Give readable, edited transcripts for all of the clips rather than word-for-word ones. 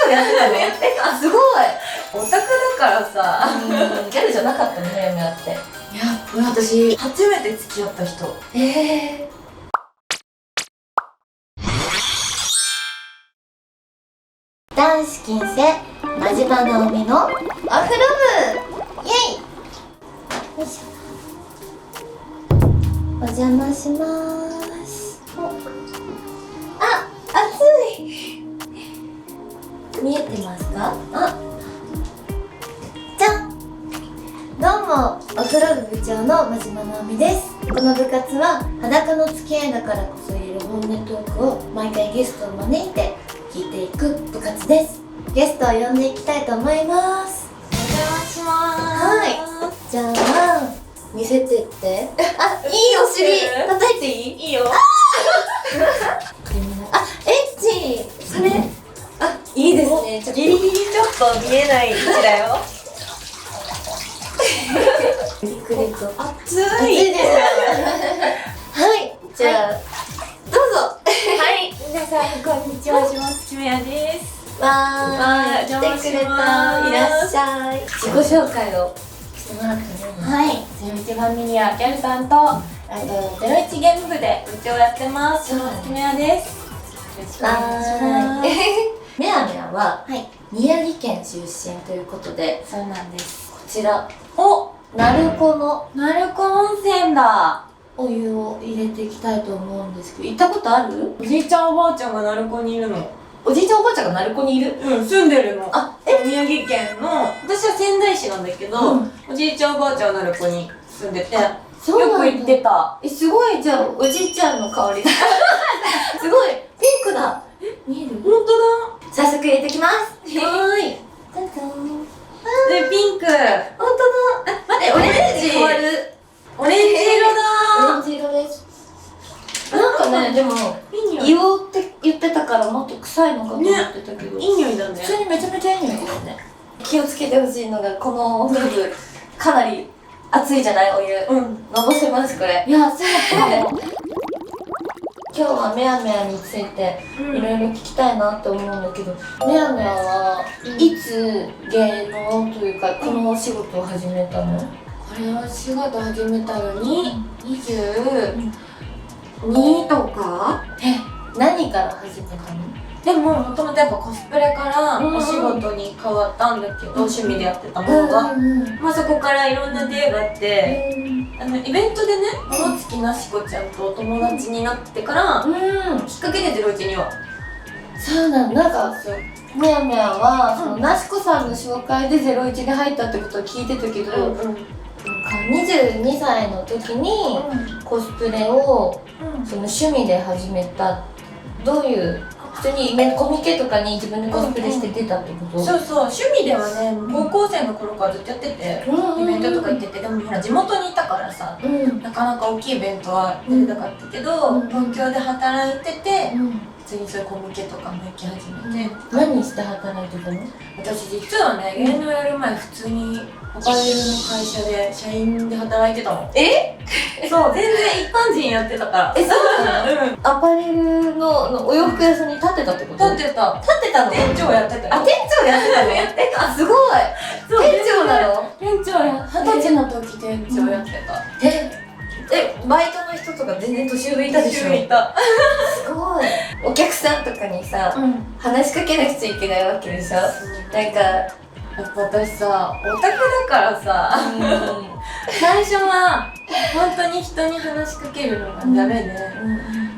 長やってたの？あ、すごい。オタクだからさ。ギャルじゃなかったのね、やって。いや、私初めて付き合った人。男子禁制真島直美のアフロ部イエイ。よいしょ。お邪魔します。あ、暑い。見えてますか？あ、じゃん。どうも、アフロ部部長の真島直美です。この部活は裸の付き合いだからこそ言える本音トークを毎回ゲストを招いて聞いていく部活です。ゲストを呼んでいきたいと思います。お邪魔します。はい。じゃあ見せてって。あ、いいお尻叩いていい？いいよ。あ、エッチ。それ、あ、いいですね。ちょっとギリギリちょっと見えない位置だよ。ゆっくりと。熱暑いです。はい。じゃあ、どうぞ。はい、皆さんこんにちは、下月めやです。わー、来てくれた。お邪魔しいますらっしゃい。自己紹介をしてもらってもいいですか？はい、01ファミリアギャルさんと01ゲーム部で部長やってます。下月めやです。よろしくお願いします。めやめやははい、宮城県出身ということで、そうなんです。こちらお、鳴子の鳴子温泉だ。お湯を入れていきたいと思うんですけど、行ったことある？おじいちゃんおばあちゃんが鳴子にいるの。おじいちゃんおばあちゃんが鳴子にいる？うん、住んでるの。あ、宮城県の、私は仙台市なんだけど、おじいちゃんおばあちゃんは鳴子に住んでて、そうなんだ。よく行ってた。すごい。じゃあおじいちゃんの香りだ。すごい、ピンクだ。見える？ほんとだ。早速入れてきます。はーい。タンタン。で、ピンク。本当だ。待って、オレンジ。変わる。オレンジ色だオレンジ色です。なんかね、でもいい匂い。硫黄って言ってたからもっと臭いのかと思ってたけど、いい匂いだね。普通にめちゃめちゃいい匂いですね。気をつけてほしいのが、このお風呂かなり熱いじゃない、お湯。うん。のぼせます、これ。いや、そうかも。今日はめやめやについていろいろ聞きたいなって思うんだけど、めやめやはいつ芸能というかこのお仕事を始めたの？これは仕事始めたのに、22とか。何から始めたの？でも、もともとやっぱコスプレからお仕事に変わったんだけど、趣味でやってたものが。まあそこからいろんな出会いがあって、イベントでね、小月なしこちゃんとお友達になってから、きっかけで01には。そうなんだ。なんかそう。めやめやは、そのなしこさんの紹介で01に入ったってことを聞いてたけど、なんか22歳の時にコスプレをその趣味で始めた。どういう、普通にイベントコミケとかに自分でコスプレして出たってこと？そうそう、趣味ではね、高校生の頃からずっとやってて、イベントとか行ってて、でもほら地元にいたからさ、なかなか大きいイベントは出れなかったけど、東京で働いてて、普通にそういうコミケとかも行き始めて。何して働いてたの？私実はね、芸能やる前普通にアパレルの会社で社員で働いてたの。そう、全然一般人やってたから。そうなの？アパレルのお洋服屋さんに立ってたってこと？立ってた。立ってたの？店長やってたよ。あ、店長やってたの？あ、すごい。そう店長なの？店長や、20歳の時店長やってた。バイトの人とか全然年上いたでしょ？いた。すごい。お客さんとかにさ、話しかけなくちゃいけないわけでしょ？なんか、やっぱ私さ、オタクだからさ、最初は本当に人に話しかけるのがダメで、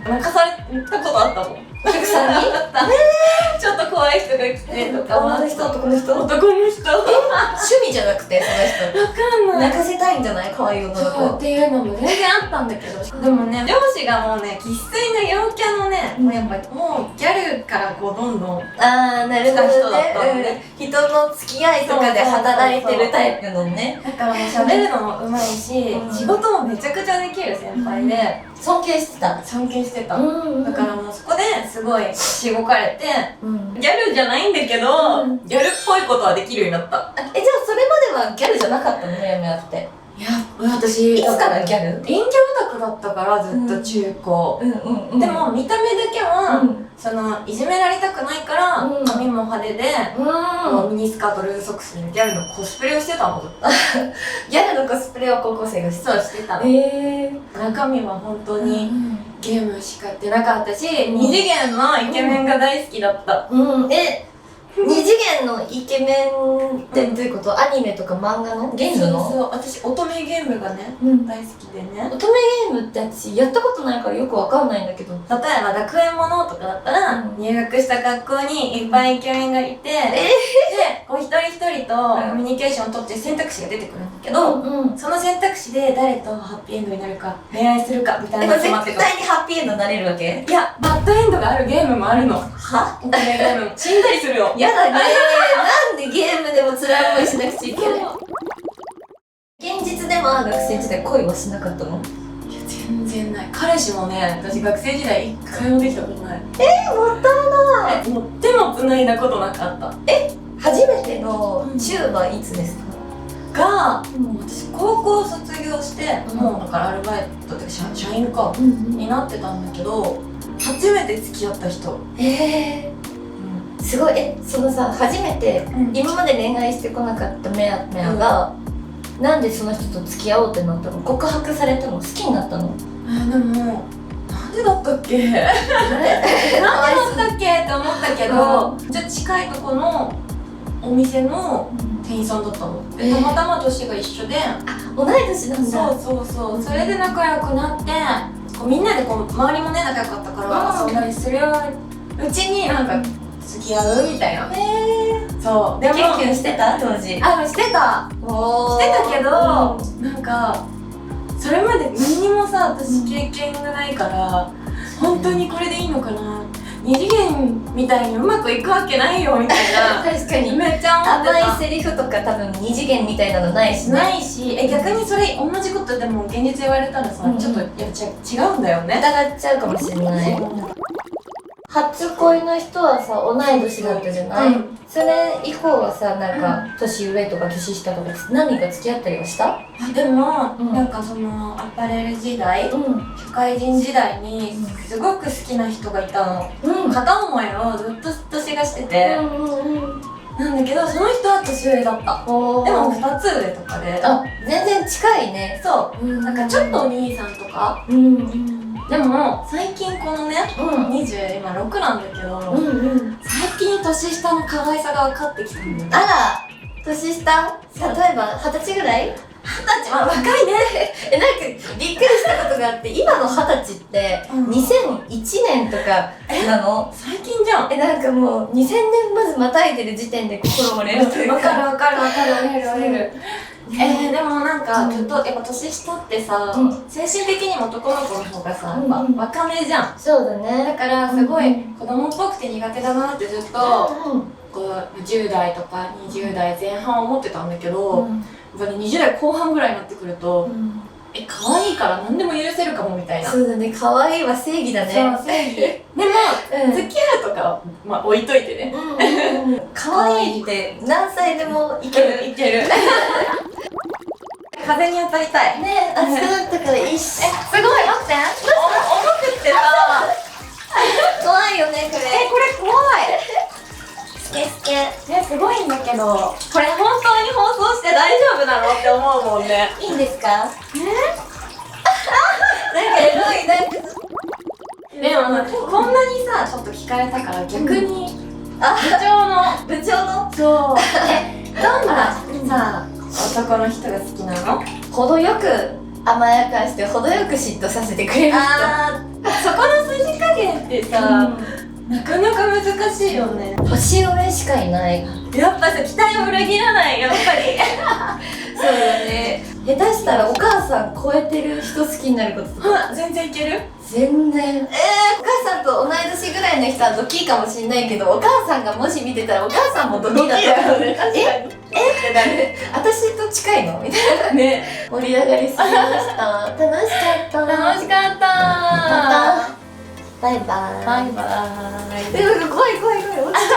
泣かされたことあったもん。お客さんに？ちょっと怖い人が来てとか。女の人？男の人？男の人。趣味じゃなくて、その人。わかんない。泣かせたいんじゃない？可愛い女の子。っていうのも全然あったんだけど、でもね、上司がもうね、生粋の陽キャのね、もうやっぱりもうギャルからこうどんどんあー、なるほどね。人だったのね。人の付き合いとかで働いてるタイプのね。だからもう喋るのもうまいし、仕事もめちゃくちゃできる先輩で、尊敬してた。尊敬してた。だからもうそこですごいしごかれて、ギャルじゃないんだけど、ギャルっぽいことはできるようになった。じゃあそれまではギャルじゃなかったの？めやめやって。いや、私、いつからギャル？演技オタクだったからずっと中高。でも見た目だけは、そのいじめられたくないから髪もも派手で、ミニスカートルーズソックスにギャルのコスプレをしてたの。ギャルのコスプレを高校生がしてそうしてたの。中身は本当にゲームしかやってなかったし、二次元のイケメンが大好きだった。二次元のイケメンってどういうこと？アニメとか漫画の？ゲームの？そう、私乙女ゲームがね、大好きでね。乙女ゲームって私やったことないからよくわかんないんだけど、例えば学園ものとかだったら、入学した学校にいっぱいイケメンがいて、でこう一人一人とコミュニケーションを取って選択肢が出てくるんだけど、その選択肢で誰とハッピーエンドになるか、恋愛するかみたいなのが決まってくる。絶対にハッピーエンドになれるわけ？いや、バッドエンドがあるゲームもあるの。は？乙女ゲーム死んだりするよ。やだねなんでゲームでも辛い思いしなくちゃいけない。現実でも学生時代恋はしなかったの？いや全然ない。彼氏もね、私学生時代一回もできたことない。もったいない。もう手も繋いだことなかった。初めてのチューはいつですか？が、私高校卒業して、もうだからアルバイトで社員か、になってたんだけど、初めて付き合った人。すごい。そのさ、初めて、今まで恋愛してこなかったメアが、なんでその人と付き合おうってなったの？告白されたの？好きになったの？でもなんでだったっけなんでだったっけって思ったけど、じゃあ近いとこのお店の店員さんだったの。たまたま年が一緒で、同い年なんだ。そうそれで仲良くなって、こうみんなでこう周りもね仲良かったから遊んだりするうちになんか付き合うみたいな。そう。でもキュンキュンしてた？当時。してたしてたけど、なんかそれまで何にもさ、私経験がないから、本当にこれでいいのかな、二次元みたいにうまくいくわけないよみたいな確かにめっちゃ思ってた。甘いセリフとか多分二次元みたいなのないしね。ないし、逆にそれ同じことでも現実言われたらさ、ちょっとやっちゃ違うんだよね。疑っちゃうかもしれない。初恋の人はさ、同い年だったじゃない？それ以降はさ、なんか年上とか年下とか何か付き合ったりはした？でも、なんかそのアパレル時代、社会人時代にすごく好きな人がいたの。片思いをずっと私がしてて、なんだけどその人は年上だった。でも2つ上とかで、全然近いね。そう、なんかちょっとお兄さんとか。でも最近このね、20今6なんだけど、最近年下の可愛さが分かってきたんだよね。あら、年下？例えば20歳ぐらい？ 20歳、若いね。なんかびっくりしたことがあって、今の20歳って2001年とかなの？最近じゃん。なんかもう2000年まずまたいでる時点で心折れるというか。わかる折れる。でもなんかちょっとやっぱ年下ってさ、精神的にも男の子の方がさ、若めじゃん。そうだね。だからすごい子供っぽくて苦手だなってずっとこう10代とか20代前半思ってたんだけど、やっぱり20代後半ぐらいになってくると、可愛いから何でも許せるかもみたいな。そうだね、可愛いは正義だね。そう、正義。でも付き合うとかはまあ置いといてね。可愛いって何歳でもいける。風に当たりたい。ね、暑くなったからいいし。すごい、待って。重くってさ。怖いよね、これ。これ怖い。スケスケ。すごいんだけど、これ本当に放送して大丈夫なのって思うもんね。いいんですか？なんかエロい、なんか。でもこんなにさ、ちょっと聞かれたから逆に部長のそう。どんなさ、男の人が好きなの？程よく甘やかして程よく嫉妬させてくれる人。そこの筋加減ってさ、なかなか難しいよね。年上しかいない。やっぱさ、期待を裏切らない、やっぱり。そうだね。下手したらお母さん超えてる人好きになることとか。全然いける？全然。お母さんと同い年ぐらいの人はドキかもしんないけど、お母さんがもし見てたらお母さんもドキだったよね。ってなる。私と近いのみたいなね。盛り上がりすぎました。楽しかった。楽しかった。またバイバイ。バイバイ。怖い。落ちた。